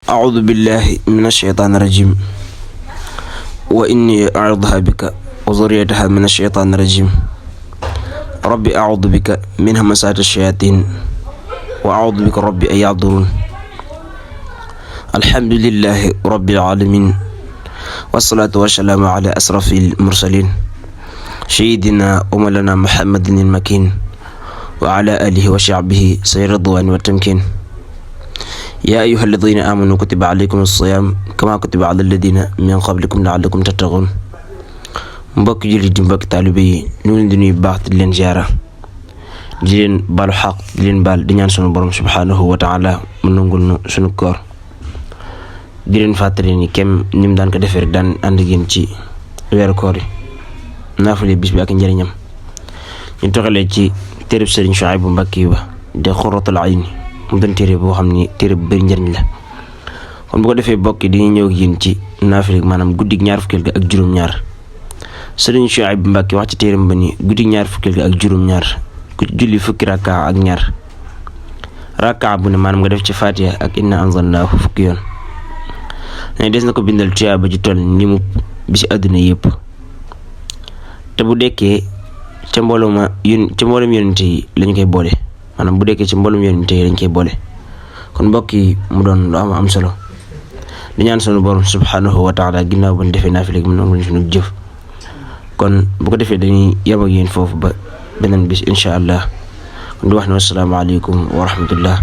أعوذ بالله من الشيطان الرجيم وإني أعوذها بك وذريتها من الشيطان الرجيم ربي أعوذ بك من همسات الشياطين وأعوذ بك ربي أن يحضرون الحمد لله رب العالمين والصلاة والسلام على أشرف المرسلين سيدنا ومولانا محمد المكين وعلى آله وصحبه سير الرضوان والتمكين يا أيها الذين آمنوا كتب عليكم الصيام كما كتب على الذين من قبلكم لعلكم تتقون mbokk jullit di mbokk taalibe yi ñu leen di nuyu baax di leen ziara di leen balu xaq di leen baal di ñaan sunu borom subhanahu wa taala mu nangul nu sunu koor di leen fàttali ni kem ni mu daan ko defee rek daan ànd ak yéen ci weeru koor yi naafale bis bi ak njëriñam ñu toxalee ci téereb Sëriñ Suhaybu Mbàkke ba de Xurratul Ayni mu doon téere boo xam ni téere bu bëri njëriñ la kon bu ko defee bokk di ñëw ak yéen ci naafale maanaam guddig ñaar fukkeel ga ak juróom-ñaar Sëriñ Suhaybu Mbàkke wax ci téeram ba ni guddig ñaar fukkeel ga ak juróom-ñaar ku julli fukki rakka ak ñaar rakka bu ne maanaam nga def ci Faatiha ak inna anzalnaahu fukki yoon ne des na ko bindal tuyaaba ji toll ni mu bi ci àdduna yëpp te bu dekkee ca mboolem yonente yi lañu koy boole maanaam bu dekkee ci mboolem yonente yi lañ koy boole kon mbokk yi mu doon lu am solo di ñaan sunu borom subhanahu wa taala ginnaaw ba ñu defee naafile mu nangul ñu sunu jëf kon bu ko defee dañuy yem ak yéen foofu ba beneen bis incha allah kon di wax ne wasalaamaaleykum wa rahmatullah